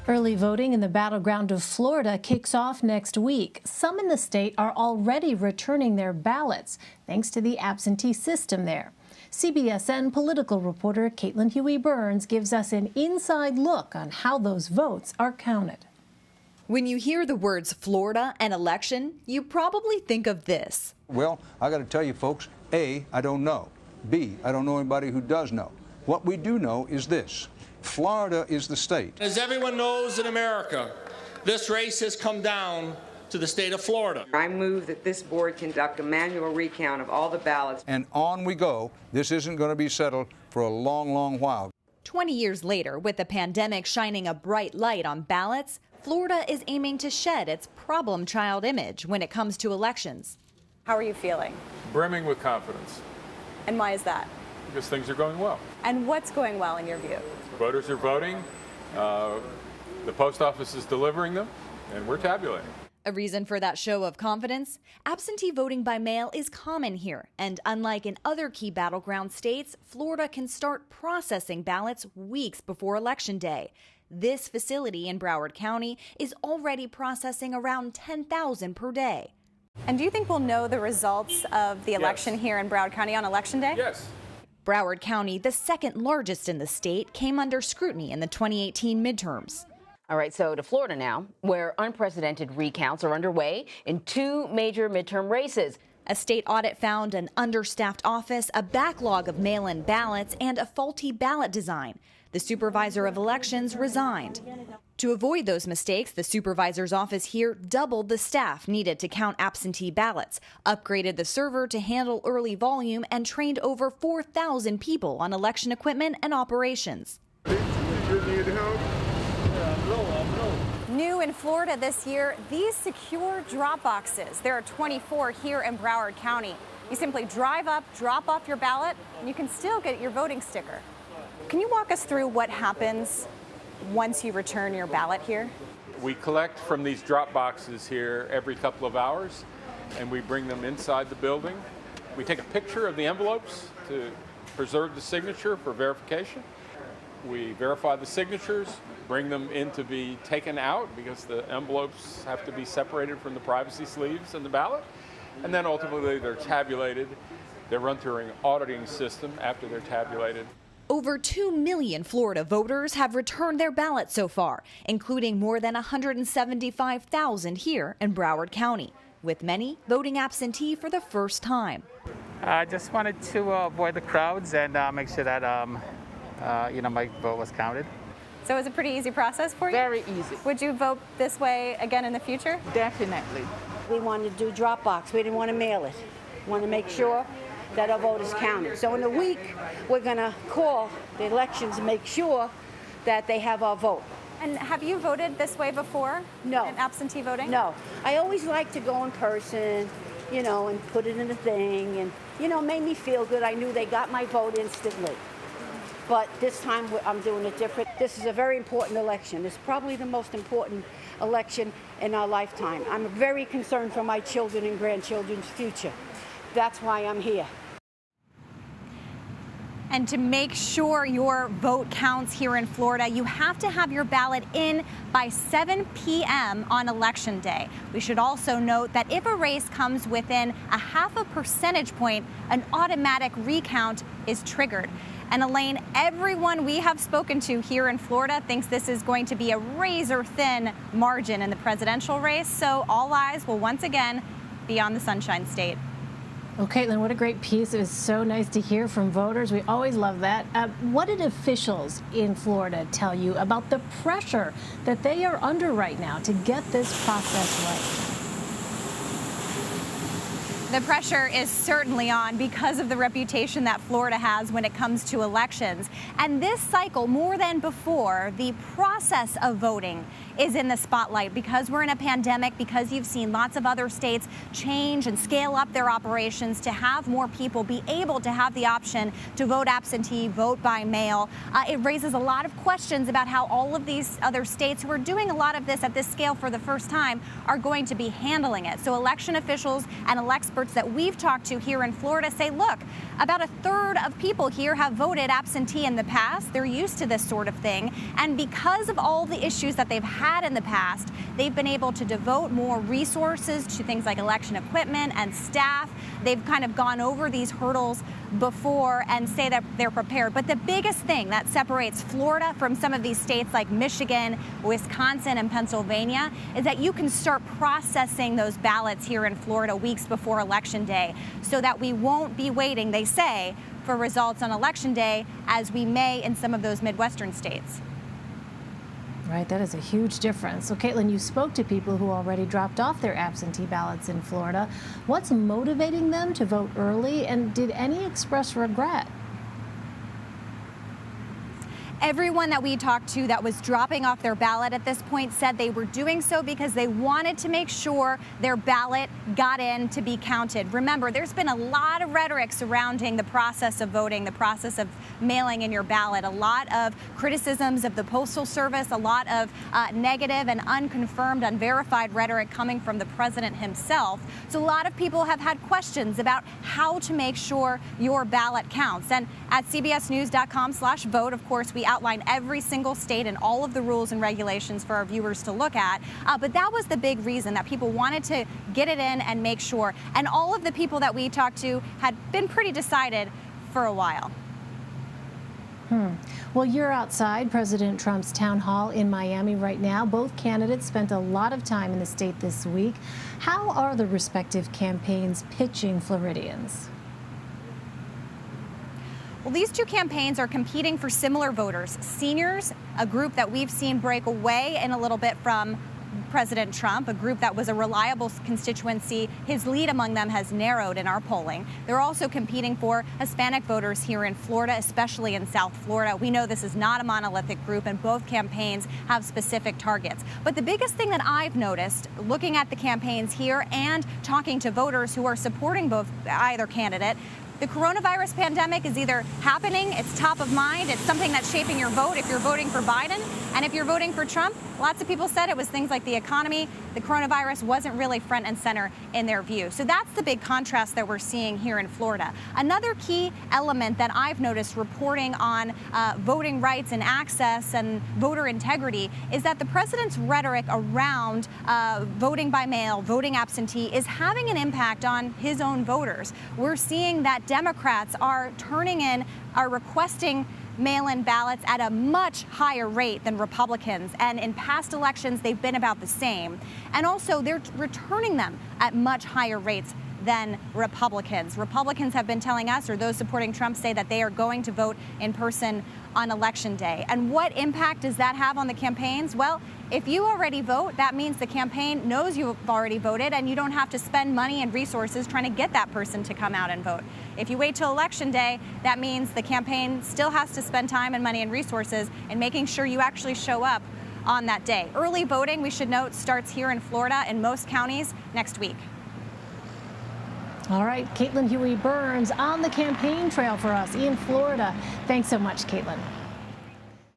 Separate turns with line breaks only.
Early voting in the battleground of Florida kicks off next week. Some in the state are already returning their ballots, thanks to the absentee system there. CBSN political reporter Caitlin Huey-Burns gives us an inside look on how those votes are counted.
When you hear the words Florida and election, you probably think of this.
Well, I got to tell you folks, A, I don't know. B, I don't know anybody who does know. What we do know is this. Florida is the state.
As everyone knows in America, this race has come down to the state of Florida.
I move that this board conduct a manual recount of all the ballots.
And on we go. This isn't going to be settled for a long, long while.
20 years later, with the pandemic shining a bright light on ballots, Florida is aiming to shed its problem child image when it comes to elections.
How are you feeling?
Brimming with confidence.
And why is that?
Because things are going well.
And what's going well in your view?
Voters are voting, the post office is delivering them, and we're tabulating.
A reason for that show of confidence? Absentee voting by mail is common here, and unlike in other key battleground states, Florida can start processing ballots weeks before Election Day. This facility in Broward County is already processing around 10,000 per day.
And do you think we'll know the results of the election here in Broward County on Election Day?
Yes.
Broward County, the second largest in the state, came under scrutiny in the 2018 midterms.
All right, so to Florida now, where unprecedented recounts are underway in two major midterm races.
A state audit found an understaffed office, a backlog of mail-in ballots, and a faulty ballot design. The supervisor of elections resigned. To avoid those mistakes, the supervisor's office here doubled the staff needed to count absentee ballots, upgraded the server to handle early volume, and trained over 4,000 people on election equipment and operations.
New in Florida this year, these secure drop boxes. There are 24 here in Broward County. You simply drive up, drop off your ballot, and you can still get your voting sticker. Can you walk us through what happens once you return your ballot here?
We collect from these drop boxes here every couple of hours, and we bring them inside the building. We take a picture of the envelopes to preserve the signature for verification. We verify the signatures, bring them in to be taken out because the envelopes have to be separated from the privacy sleeves in the ballot. And then ultimately they're tabulated. They're run through an auditing system after they're tabulated.
Over 2 million Florida voters have returned their ballots so far, including more than 175,000 here in Broward County, with many voting absentee for the first time.
I just wanted to avoid the crowds and make sure that my vote was counted.
So it was a pretty easy process for you?
Very easy.
Would you vote this way again in the future?
Definitely.
We wanted to do drop box. We didn't want to mail it. We want to make sure that our vote is counted. So in a week, we're going to call the elections and make sure that they have our vote.
And have you voted this way before?
No.
In absentee voting?
No. I always like to go in person, and put it in a thing, and, made me feel good. I knew they got my vote instantly. But this time I'm doing it different. This is a very important election. It's probably the most important election in our lifetime. I'm very concerned for my children and grandchildren's future. That's why I'm here.
And to make sure your vote counts here in Florida, you have to have your ballot in by 7 p.m. on Election Day. We should also note that if a race comes within a 0.5 percentage point, an automatic recount is triggered. And Elaine, everyone we have spoken to here in Florida thinks this is going to be a razor-thin margin in the presidential race. So all eyes will once again be on the Sunshine State.
Well, Caitlin, what a great piece. It was so nice to hear from voters. We always love that. What did officials in Florida tell you about the pressure that they are under right now to get this process right?
The pressure is certainly on because of the reputation that Florida has when it comes to elections. And this cycle, more than before, the process of voting is in the spotlight because we're in a pandemic, because you've seen lots of other states change and scale up their operations to have more people be able to have the option to vote absentee, vote by mail. It raises a lot of questions about how all of these other states who are doing a lot of this at this scale for the first time are going to be handling it. So election officials and experts that we've talked to here in Florida say, look, about a third of people here have voted absentee in the past. They're used to this sort of thing. And because of all the issues that they've had in the past, they've been able to devote more resources to things like election equipment and staff. They've kind of gone over these hurdles before and say that they're prepared. But the biggest thing that separates Florida from some of these states like Michigan, Wisconsin, and Pennsylvania is that you can start processing those ballots here in Florida weeks before Election Day, so that we won't be waiting, they say, for results on Election Day as we may in some of those Midwestern states.
Right, that is a huge difference. So, Caitlin, you spoke to people who already dropped off their absentee ballots in Florida. What's motivating them to vote early, and did any express regret?
Everyone that we talked to that was dropping off their ballot at this point said they were doing so because they wanted to make sure their ballot got in to be counted. Remember, there's been a lot of rhetoric surrounding the process of voting, the process of mailing in your ballot, a lot of criticisms of the Postal Service, a lot of negative and unconfirmed, unverified rhetoric coming from the president himself. So a lot of people have had questions about how to make sure your ballot counts. And at cbsnews.com/vote, of course, we outline every single state and all of the rules and regulations for our viewers to look at. But that was the big reason that people wanted to get it in and make sure. And all of the people that we talked to had been pretty decided for a while.
Well, you're outside President Trump's town hall in Miami right now. Both candidates spent a lot of time in the state this week. How are the respective campaigns pitching Floridians?
Well, these two campaigns are competing for similar voters. Seniors, a group that we've seen break away in a little bit from President Trump, a group that was a reliable constituency. His lead among them has narrowed in our polling. They're also competing for Hispanic voters here in Florida, especially in South Florida. We know this is not a monolithic group, and both campaigns have specific targets. But the biggest thing that I've noticed, looking at the campaigns here and talking to voters who are supporting either candidate, the coronavirus pandemic is either happening, it's top of mind, it's something that's shaping your vote if you're voting for Biden. And if you're voting for Trump, lots of people said it was things like the economy. The coronavirus wasn't really front and center in their view. So that's the big contrast that we're seeing here in Florida. Another key element that I've noticed reporting on voting rights and access and voter integrity is that the president's rhetoric around voting by mail, voting absentee, is having an impact on his own voters. We're seeing that Democrats are requesting mail-in ballots at a much higher rate than Republicans. And in past elections, they've been about the same. And also, they're returning them at much higher rates than Republicans. Republicans have been telling us, or those supporting Trump say, that they are going to vote in person on Election Day. And what impact does that have on the campaigns? Well, if you already vote, that means the campaign knows you've already voted, and you don't have to spend money and resources trying to get that person to come out and vote. If you wait till Election Day, that means the campaign still has to spend time and money and resources in making sure you actually show up on that day. Early voting, we should note, starts here in Florida in most counties next week.
All right, Caitlin Huey-Burns on the campaign trail for us in Florida. Thanks so much, Caitlin.